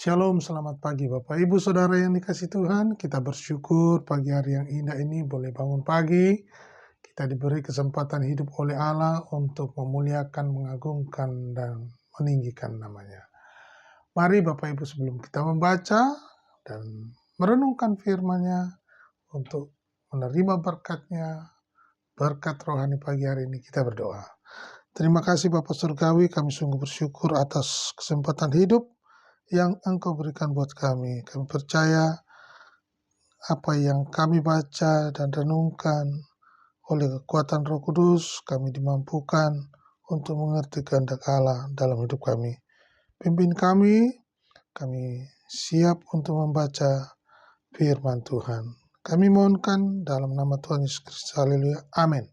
Shalom, selamat pagi Bapak Ibu Saudara yang dikasih Tuhan. Kita bersyukur pagi hari yang indah ini boleh bangun pagi. Kita diberi kesempatan hidup oleh Allah untuk memuliakan, mengagungkan, dan meninggikan namanya. Mari Bapak Ibu sebelum kita membaca dan merenungkan firman-Nya untuk menerima berkat-Nya, berkat rohani pagi hari ini kita berdoa. Terima kasih Bapak Surgawi, kami sungguh bersyukur atas kesempatan hidup yang Engkau berikan buat kami. Kami percaya apa yang kami baca dan renungkan oleh kekuatan Roh Kudus, kami dimampukan untuk mengerti kehendak Allah dalam hidup kami. Pimpin kami siap untuk membaca firman Tuhan. Kami mohonkan dalam nama Tuhan Yesus Kristus. Haleluya. Amin.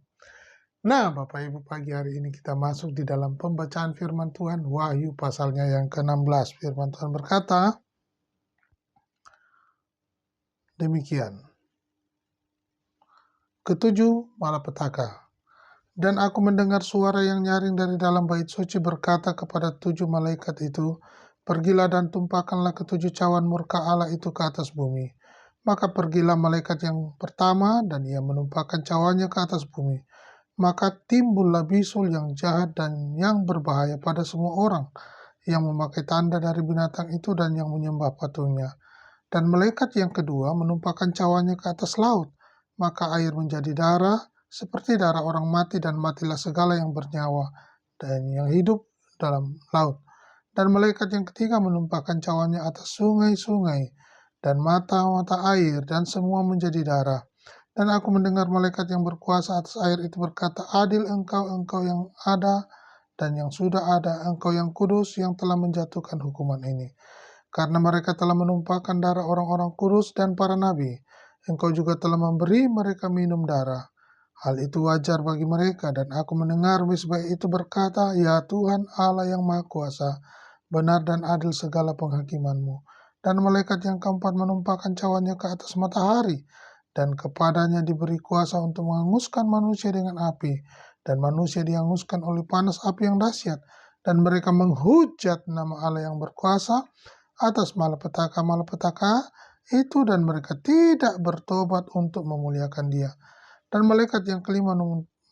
Nah, Bapak Ibu, pagi hari ini kita masuk di dalam pembacaan firman Tuhan, Wahyu pasalnya yang ke-16. Firman Tuhan berkata, demikian. Ketujuh malapetaka. Dan aku mendengar suara yang nyaring dari dalam bait suci berkata kepada 7 malaikat itu, pergilah dan tumpahkanlah ketujuh cawan murka Allah itu ke atas bumi. Maka pergilah malaikat yang pertama dan ia menumpahkan cawannya ke atas bumi. Maka timbullah bisul yang jahat dan yang berbahaya pada semua orang yang memakai tanda dari binatang itu dan yang menyembah patungnya. Dan malaikat yang kedua menumpahkan cawannya ke atas laut, maka air menjadi darah, seperti darah orang mati, dan matilah segala yang bernyawa dan yang hidup dalam laut. Dan malaikat yang ketiga menumpahkan cawannya atas sungai-sungai dan mata-mata air, dan semua menjadi darah. Dan aku mendengar malaikat yang berkuasa atas air itu berkata, adil engkau yang ada dan yang sudah ada, engkau yang kudus yang telah menjatuhkan hukuman ini. Karena mereka telah menumpahkan darah orang-orang kudus dan para nabi, engkau juga telah memberi mereka minum darah. Hal itu wajar bagi mereka, dan aku mendengar mezbah itu berkata, ya Tuhan Allah yang Maha Kuasa, benar dan adil segala penghakiman-Mu. Dan malaikat yang keempat menumpahkan cawannya ke atas matahari, dan kepadanya diberi kuasa untuk menghanguskan manusia dengan api, dan manusia dihanguskan oleh panas api yang dahsyat, dan mereka menghujat nama Allah yang berkuasa atas malapetaka itu, dan mereka tidak bertobat untuk memuliakan Dia. Dan malaikat yang kelima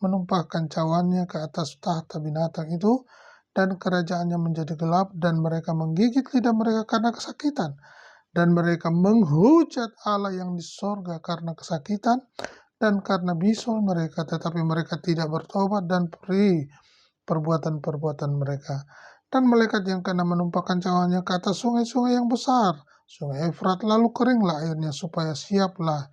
menumpahkan cawannya ke atas tahta binatang itu, dan kerajaannya menjadi gelap, dan mereka menggigit lidah mereka karena kesakitan. Dan mereka menghujat Allah yang di sorga karena kesakitan dan karena bisul mereka, tetapi mereka tidak bertobat dan beri perbuatan-perbuatan mereka. Dan malaikat yang keenam menumpahkan cawannya ke atas sungai-sungai yang besar, sungai Efrat, lalu keringlah airnya supaya siaplah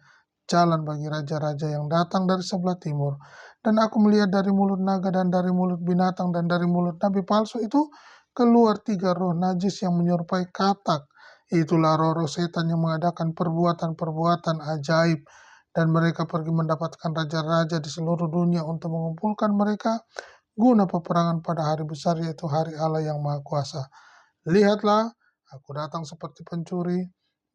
jalan bagi raja-raja yang datang dari sebelah timur. Dan aku melihat dari mulut naga dan dari mulut binatang dan dari mulut nabi palsu itu keluar 3 roh najis yang menyerupai katak. Itulah roh-roh setan yang mengadakan perbuatan-perbuatan ajaib, dan mereka pergi mendapatkan raja-raja di seluruh dunia untuk mengumpulkan mereka guna peperangan pada hari besar, yaitu hari Allah yang Maha Kuasa. Lihatlah, aku datang seperti pencuri.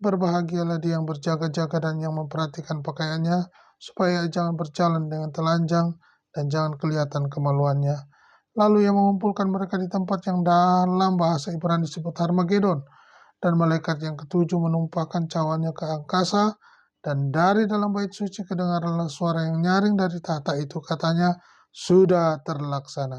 Berbahagialah dia yang berjaga-jaga dan yang memperhatikan pakaiannya, supaya jangan berjalan dengan telanjang dan jangan kelihatan kemaluannya. Lalu ia mengumpulkan mereka di tempat yang dalam bahasa Ibrani disebut Harmagedon. Dan malaikat yang ketujuh menumpahkan cawannya ke angkasa, dan dari dalam bait suci kedengaranlah suara yang nyaring dari tahta itu, katanya, sudah terlaksana.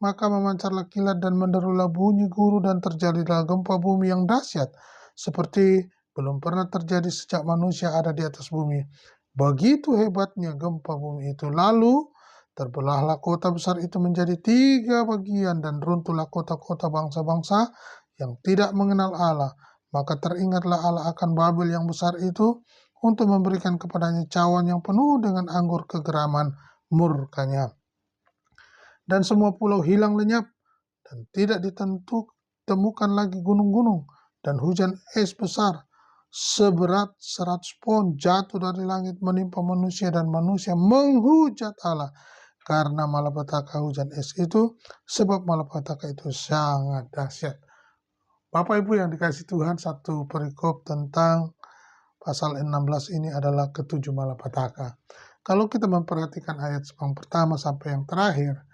Maka memancarlah kilat dan menderulah bunyi guru, dan terjadilah gempa bumi yang dahsyat, seperti belum pernah terjadi sejak manusia ada di atas bumi. Begitu hebatnya gempa bumi itu. Lalu terbelahlah kota besar itu menjadi 3 bagian, dan runtuhlah kota-kota bangsa-bangsa yang tidak mengenal Allah. Maka teringatlah Allah akan Babel yang besar itu, untuk memberikan kepadanya cawan yang penuh dengan anggur kegeraman murkanya. Dan semua pulau hilang lenyap, dan tidak ditemukan lagi gunung-gunung, dan hujan es besar seberat 100 pon jatuh dari langit menimpa manusia, dan manusia menghujat Allah karena malapetaka hujan es itu, sebab malapetaka itu sangat dahsyat. Bapak Ibu yang dikasih Tuhan, satu perikop tentang pasal 16 ini adalah ketujuh malapetaka. Kalau kita memperhatikan ayat yang pertama sampai yang terakhir,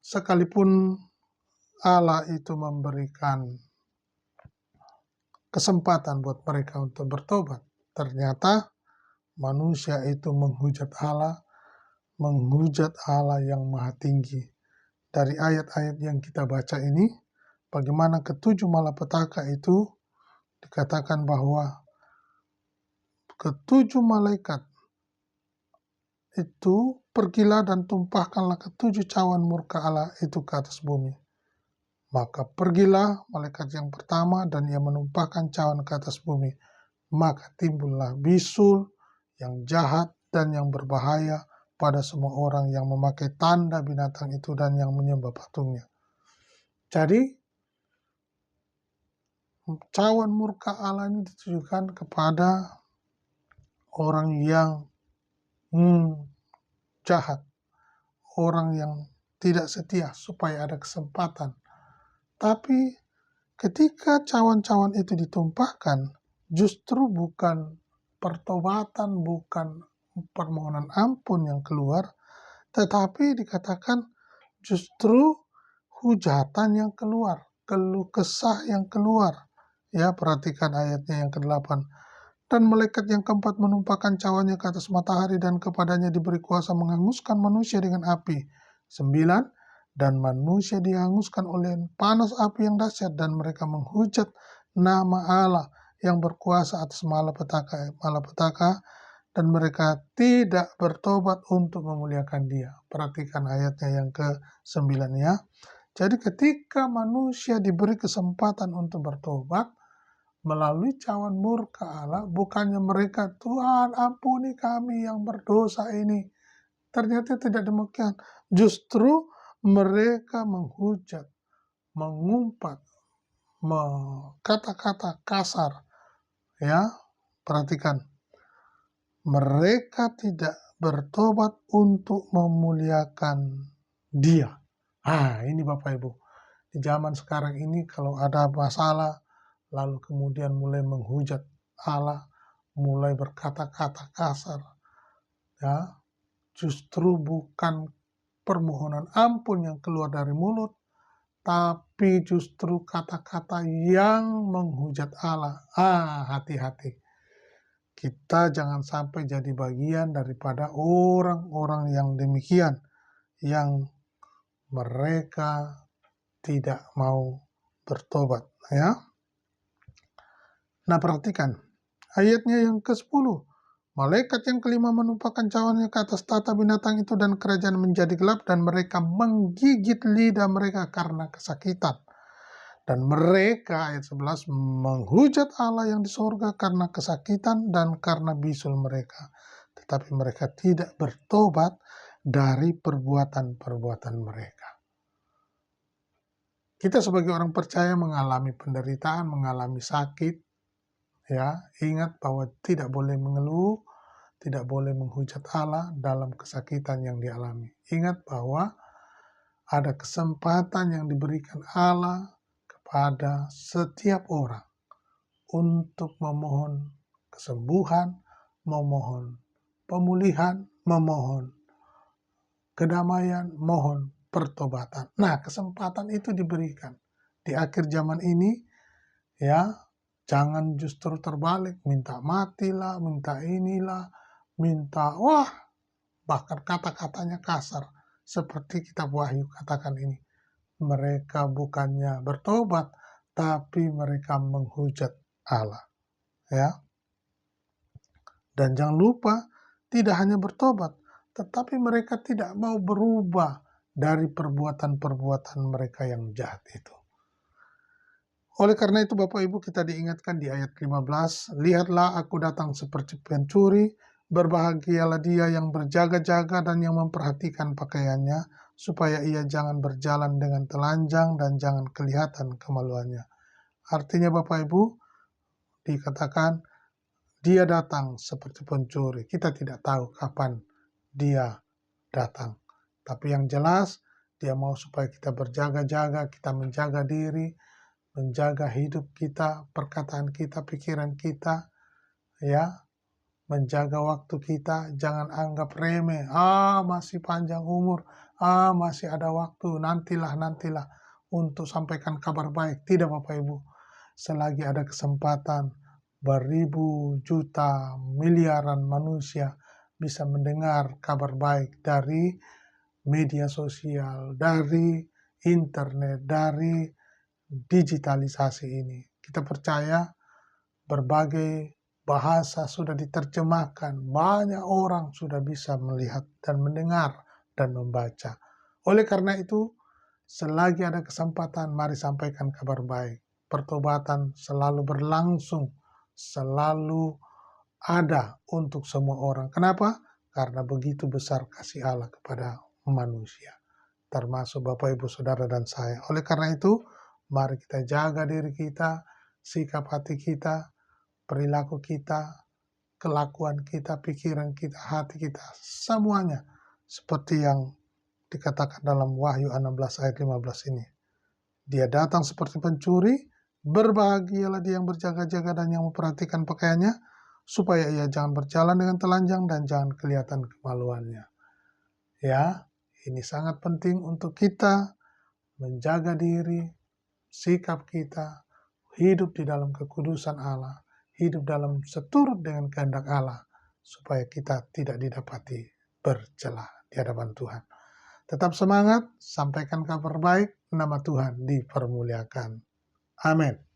sekalipun Allah itu memberikan kesempatan buat mereka untuk bertobat, ternyata manusia itu menghujat Allah yang maha tinggi. Dari ayat-ayat yang kita baca ini, bagaimana ketujuh malapetaka itu dikatakan bahwa ketujuh malaikat itu pergilah dan tumpahkanlah ketujuh cawan murka Allah itu ke atas bumi. Maka pergilah malaikat yang pertama dan ia menumpahkan cawan ke atas bumi. Maka timbullah bisul yang jahat dan yang berbahaya pada semua orang yang memakai tanda binatang itu dan yang menyembah patungnya. Jadi, cawan murka Allah ini ditujukan kepada orang yang jahat, orang yang tidak setia supaya ada kesempatan. Tapi ketika cawan-cawan itu ditumpahkan, justru bukan pertobatan, bukan permohonan ampun yang keluar, tetapi dikatakan justru hujatan yang keluar, keluh kesah yang keluar. Ya, perhatikan ayatnya yang ke-8. Dan malaikat yang keempat menumpahkan cawannya ke atas matahari dan kepadanya diberi kuasa menghanguskan manusia dengan api. 9. Dan manusia dihanguskan oleh panas api yang dahsyat dan mereka menghujat nama Allah yang berkuasa atas malapetaka dan mereka tidak bertobat untuk memuliakan Dia. Perhatikan ayatnya yang ke-9 ya. Jadi ketika manusia diberi kesempatan untuk bertobat melalui cawan murka Allah, bukannya mereka, Tuhan ampuni kami yang berdosa ini. Ternyata tidak demikian. Justru mereka menghujat, mengumpat, kata-kata kasar. Ya, perhatikan. Mereka tidak bertobat untuk memuliakan Dia. Ini Bapak Ibu. Di zaman sekarang ini kalau ada masalah, lalu kemudian mulai menghujat Allah, mulai berkata-kata kasar, ya, justru bukan permohonan ampun yang keluar dari mulut, tapi justru kata-kata yang menghujat Allah. Hati-hati. Kita jangan sampai jadi bagian daripada orang-orang yang demikian, yang mereka tidak mau bertobat, ya. Nah, perhatikan ayatnya yang ke-10. Malaikat yang kelima menumpahkan cawannya ke atas tata binatang itu dan kerajaan menjadi gelap dan mereka menggigit lidah mereka karena kesakitan. Dan mereka, ayat 11, menghujat Allah yang di sorga karena kesakitan dan karena bisul mereka. Tetapi mereka tidak bertobat dari perbuatan-perbuatan mereka. Kita sebagai orang percaya mengalami penderitaan, mengalami sakit, ya, ingat bahwa tidak boleh mengeluh, tidak boleh menghujat Allah dalam kesakitan yang dialami. Ingat bahwa ada kesempatan yang diberikan Allah kepada setiap orang untuk memohon kesembuhan, memohon pemulihan, memohon kedamaian, mohon pertobatan. Nah, kesempatan itu diberikan di akhir zaman ini, ya. Jangan justru terbalik, minta matilah, minta inilah, minta bahkan kata-katanya kasar. Seperti kitab Wahyu katakan ini. Mereka bukannya bertobat, tapi mereka menghujat Allah. Ya. Dan jangan lupa, tidak hanya bertobat, tetapi mereka tidak mau berubah dari perbuatan-perbuatan mereka yang jahat itu. Oleh karena itu Bapak Ibu kita diingatkan di ayat 15, lihatlah aku datang seperti pencuri, berbahagialah dia yang berjaga-jaga dan yang memperhatikan pakaiannya, supaya ia jangan berjalan dengan telanjang dan jangan kelihatan kemaluannya. Artinya Bapak Ibu dikatakan dia datang seperti pencuri. Kita tidak tahu kapan dia datang. Tapi yang jelas dia mau supaya kita berjaga-jaga, kita menjaga diri, menjaga hidup kita, perkataan kita, pikiran kita, ya, menjaga waktu kita, jangan anggap remeh, masih panjang umur, masih ada waktu, nantilah. untuk sampaikan kabar baik. Tidak Bapak Ibu. Selagi ada kesempatan, beribu, juta, miliaran manusia bisa mendengar kabar baik dari media sosial, dari internet, dari digitalisasi ini. Kita percaya berbagai bahasa sudah diterjemahkan, banyak orang sudah bisa melihat dan mendengar dan membaca. Oleh karena itu, selagi ada kesempatan, mari sampaikan kabar baik. Pertobatan selalu berlangsung, selalu ada untuk semua orang. Kenapa? Karena begitu besar kasih Allah kepada manusia, termasuk Bapak, Ibu, Saudara, dan saya. Oleh karena itu, mari kita jaga diri kita, sikap hati kita, perilaku kita, kelakuan kita, pikiran kita, hati kita, semuanya seperti yang dikatakan dalam Wahyu 16 ayat 15 ini. Dia datang seperti pencuri, berbahagialah dia yang berjaga-jaga dan yang memperhatikan pakaiannya, supaya ia jangan berjalan dengan telanjang dan jangan kelihatan kemaluannya. Ya, ini sangat penting untuk kita menjaga diri, sikap kita, hidup di dalam kekudusan Allah, hidup dalam seturut dengan kehendak Allah, supaya kita tidak didapati bercela di hadapan Tuhan. Tetap semangat, sampaikan kabar baik, nama Tuhan dipermuliakan. Amin.